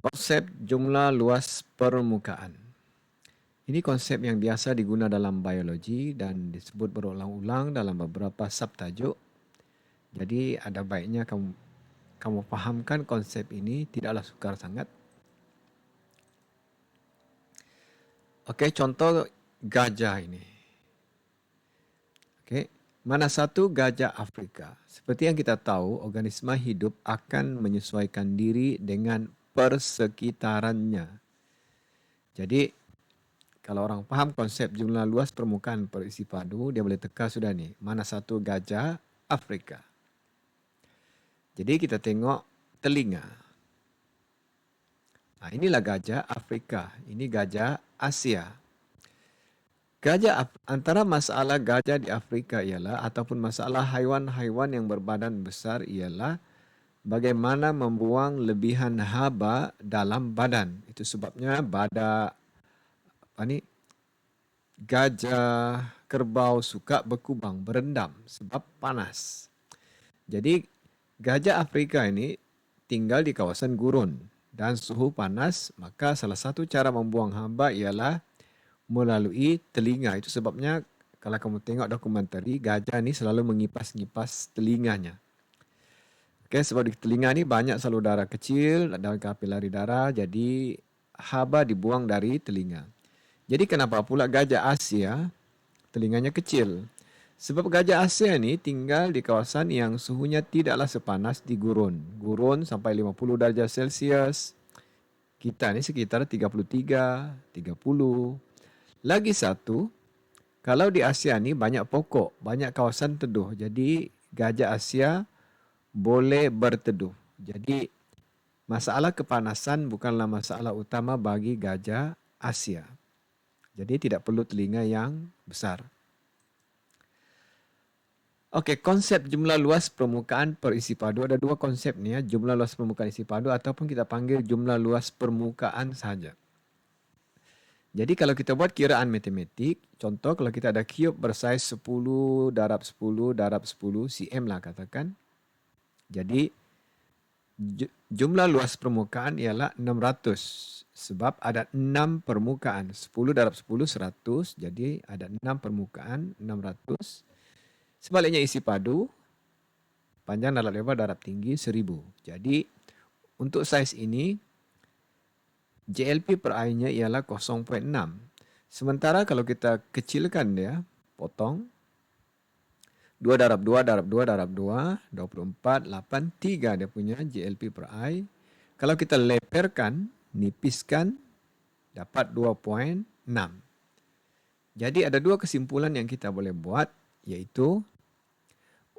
Konsep jumlah luas permukaan. Ini konsep yang biasa digunakan dalam biologi dan disebut berulang-ulang dalam beberapa subtajuk. Jadi ada baiknya kamu fahamkan konsep ini, tidaklah sukar sangat. Okey, contoh gajah ini. Okey, mana satu gajah Afrika? Seperti yang kita tahu, organisma hidup akan menyesuaikan diri dengan persekitarannya. Jadi, kalau orang faham konsep jumlah luas permukaan perisi padu, dia boleh teka sudah ni, mana satu gajah Afrika. Jadi kita tengok telinga. Inilah gajah Afrika, ini gajah Asia. Antara masalah gajah di Afrika ialah ataupun masalah haiwan-haiwan yang berbadan besar ialah bagaimana membuang lebihan haba dalam badan. Itu sebabnya gajah, kerbau suka berkubang, berendam sebab panas. Jadi gajah Afrika ini tinggal di kawasan gurun dan suhu panas, maka salah satu cara membuang haba ialah melalui telinga. Itu sebabnya kalau kamu tengok dokumentari, gajah ni selalu mengipas-ngipas telinganya. Okay, sebab di telinga ni banyak salur darah kecil dan kapilari darah, jadi haba dibuang dari telinga. Jadi kenapa pula gajah Asia telinganya kecil? Sebab gajah Asia ni tinggal di kawasan yang suhunya tidaklah sepanas di gurun. Gurun sampai 50 darjah Celsius. Kita ni sekitar 33, 30. Lagi satu, kalau di Asia ni banyak pokok, banyak kawasan teduh. Jadi gajah Asia boleh berteduh. Jadi masalah kepanasan bukanlah masalah utama bagi gajah Asia. Jadi tidak perlu telinga yang besar. Okey, konsep jumlah luas permukaan perisi padu. Ada dua konsep ni ya, jumlah luas permukaan isi padu ataupun kita panggil jumlah luas permukaan sahaja. Jadi kalau kita buat kiraan matematik, contoh kalau kita ada cube bersaiz 10 darab 10 darab 10 cm lah katakan. Jadi jumlah luas permukaan ialah 600 sebab ada 6 permukaan. 10 darab 10 100, jadi ada 6 permukaan 600. Sebaliknya isi padu, panjang darab lebar darab tinggi 1000. Jadi untuk saiz ini, JLP per I-nya ialah 0.6. Sementara kalau kita kecilkan dia, potong, 2 darab 2 darab 2 darab 2, 24, 8, 3 dia punya JLP per I. Kalau kita leperkan, nipiskan, dapat 2.6. Jadi ada dua kesimpulan yang kita boleh buat, iaitu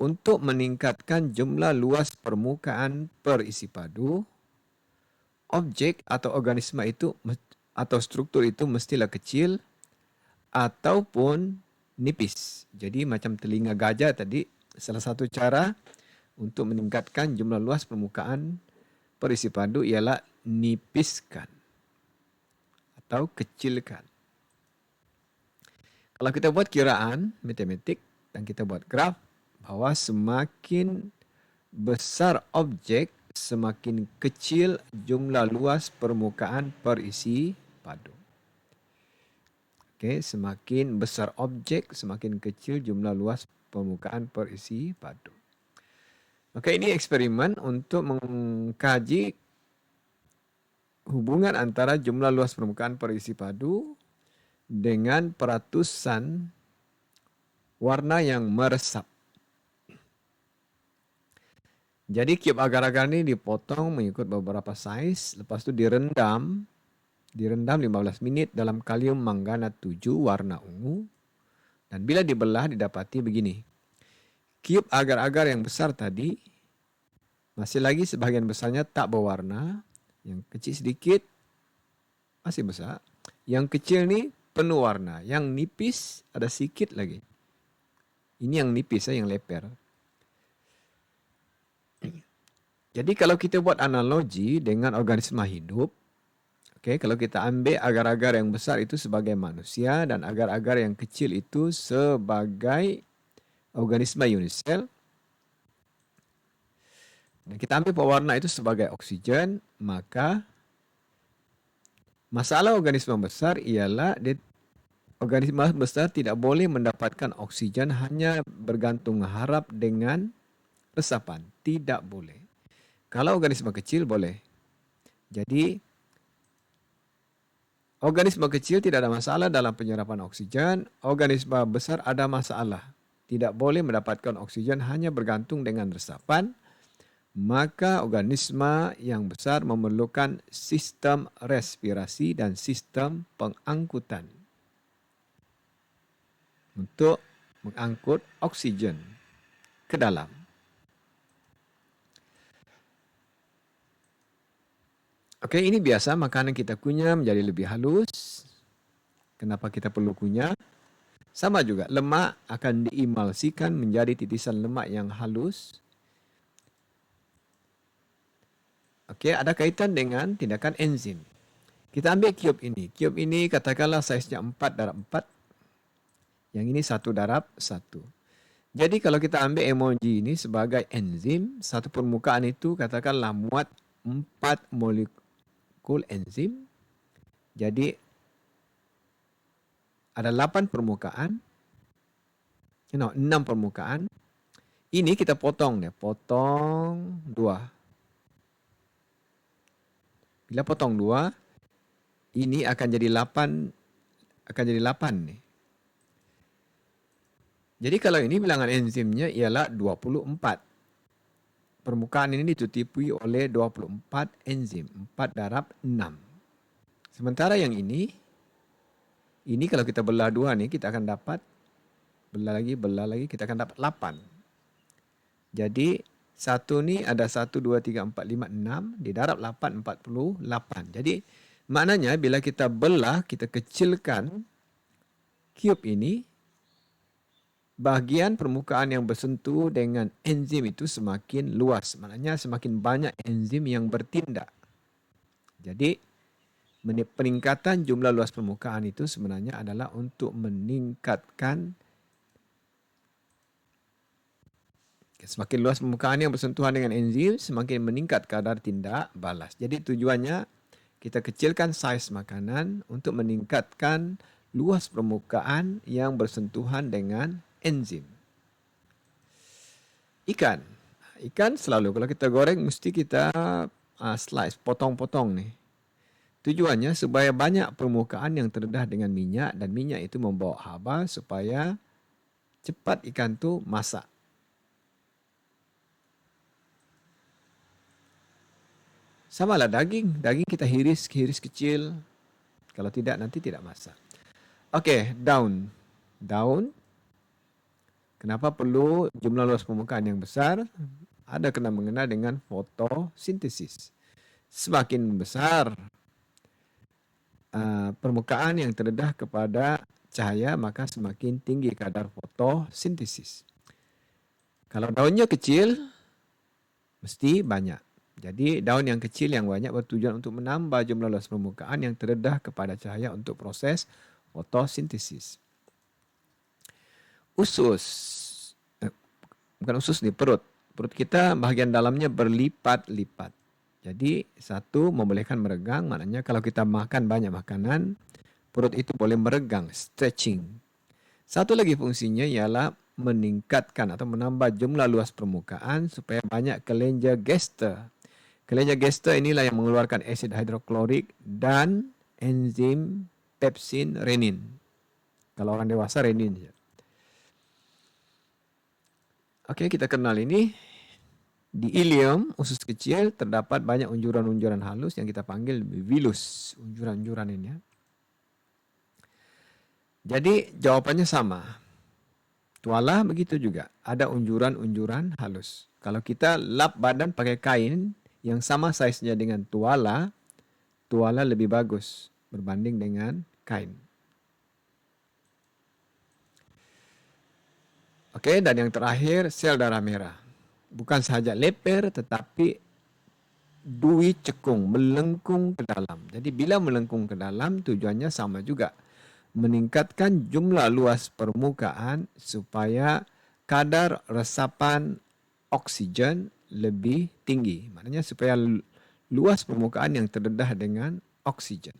untuk meningkatkan jumlah luas permukaan per isi padu, objek atau organisma itu atau struktur itu mestilah kecil ataupun nipis. Jadi macam telinga gajah tadi, salah satu cara untuk meningkatkan jumlah luas permukaan per isi padu ialah nipiskan atau kecilkan. Kalau kita buat kiraan matematik dan kita buat graf, bahwa semakin besar objek, semakin kecil jumlah luas permukaan per isi padu. Okey, semakin besar objek, semakin kecil jumlah luas permukaan per isi padu. Okey, ini eksperimen untuk mengkaji hubungan antara jumlah luas permukaan per isi padu dengan peratusan warna yang meresap. Jadi cube agar-agar ni dipotong mengikut beberapa saiz, lepas tu direndam 15 minit dalam kalium manganat 7 warna ungu. Dan bila dibelah didapati begini. Cube agar-agar yang besar tadi masih lagi sebahagian besarnya tak berwarna, yang kecil sedikit masih besar, yang kecil ni penuh warna, yang nipis ada sikit lagi. Ini yang nipis, yang leper. Jadi kalau kita buat analogi dengan organisma hidup, okay, kalau kita ambil agar-agar yang besar itu sebagai manusia dan agar-agar yang kecil itu sebagai organisma unisel, dan kita ambil pewarna itu sebagai oksigen, maka Masalah organisme besar ialah organisme besar tidak boleh mendapatkan oksigen hanya bergantung harap dengan resapan. Tidak boleh. Kalau organisme kecil boleh. Jadi organisme kecil tidak ada masalah dalam penyerapan oksigen. Organisme besar ada masalah. Tidak boleh mendapatkan oksigen hanya bergantung dengan resapan. Maka organisme yang besar memerlukan sistem respirasi dan sistem pengangkutan untuk mengangkut oksigen ke dalam. Oke, ini biasa makanan kita kunyah menjadi lebih halus. Kenapa kita perlu kunyah? Sama juga, lemak akan diemulsikan menjadi titisan lemak yang halus. Oke, ada kaitan dengan tindakan enzim. Kita ambil cube ini. Cube ini katakanlah saiznya 4/4. Yang ini 1/1. Jadi kalau kita ambil emoji ini sebagai enzim, satu permukaan itu katakanlah muat 4 molekul enzim. Jadi ada 8 permukaan. 6 permukaan. Ini kita potong nih, potong 2. Bila potong 2, ini akan jadi 8 nih. Jadi kalau ini bilangan enzimnya ialah 24. Permukaan ini ditutupui oleh 24 enzim, 4/6. Sementara yang ini kalau kita belah 2 nih, kita akan dapat, belah lagi, kita akan dapat 8. Jadi, 1 ni ada 1, 2, 3, 4, 5, 6. Didarab 8, 48. Jadi, maknanya bila kita belah, kita kecilkan cube ini, bahagian permukaan yang bersentuh dengan enzim itu semakin luas. Maknanya semakin banyak enzim yang bertindak. Jadi, peningkatan jumlah luas permukaan itu sebenarnya adalah untuk meningkatkan semakin luas permukaan yang bersentuhan dengan enzim, semakin meningkat kadar tindak balas. Jadi tujuannya kita kecilkan saiz makanan untuk meningkatkan luas permukaan yang bersentuhan dengan enzim. Ikan. Ikan selalu kalau kita goreng mesti kita slice, potong-potong nih. Tujuannya supaya banyak permukaan yang terdedah dengan minyak dan minyak itu membawa haba supaya cepat ikan tu masak. Sama lah daging. Daging kita hiris kecil. Kalau tidak, nanti tidak masak. Okey, daun. Daun. Kenapa perlu jumlah luas permukaan yang besar? Ada kena mengena dengan fotosintesis. Semakin besar permukaan yang terdedah kepada cahaya, maka semakin tinggi kadar fotosintesis. Kalau daunnya kecil, mesti banyak. Jadi daun yang kecil yang banyak bertujuan untuk menambah jumlah luas permukaan yang terdedah kepada cahaya untuk proses fotosintesis. Usus. Bukan usus nih, perut. Perut kita bahagian dalamnya berlipat-lipat. Jadi satu membolehkan meregang, maknanya kalau kita makan banyak makanan, perut itu boleh meregang, stretching. Satu lagi fungsinya ialah meningkatkan atau menambah jumlah luas permukaan supaya banyak kelenjar gester. Kelenjar gester inilah yang mengeluarkan asid hidroklorik dan enzim pepsin renin. Kalau orang dewasa renin saja. Okey, kita kenal ini. Di ileum, usus kecil, terdapat banyak unjuran-unjuran halus yang kita panggil vilus. Unjuran-unjuran ini. Jadi jawapannya sama. Tuala begitu juga. Ada unjuran-unjuran halus. Kalau kita lap badan pakai kain yang sama saiznya dengan tuala, tuala lebih bagus berbanding dengan kain. Okey, dan yang terakhir, sel darah merah. Bukan sahaja leper tetapi dui cekung, melengkung ke dalam. Jadi bila melengkung ke dalam, tujuannya sama juga. Meningkatkan jumlah luas permukaan supaya kadar resapan oksigen lebih tinggi. Maknanya supaya luas permukaan yang terdedah dengan oksigen.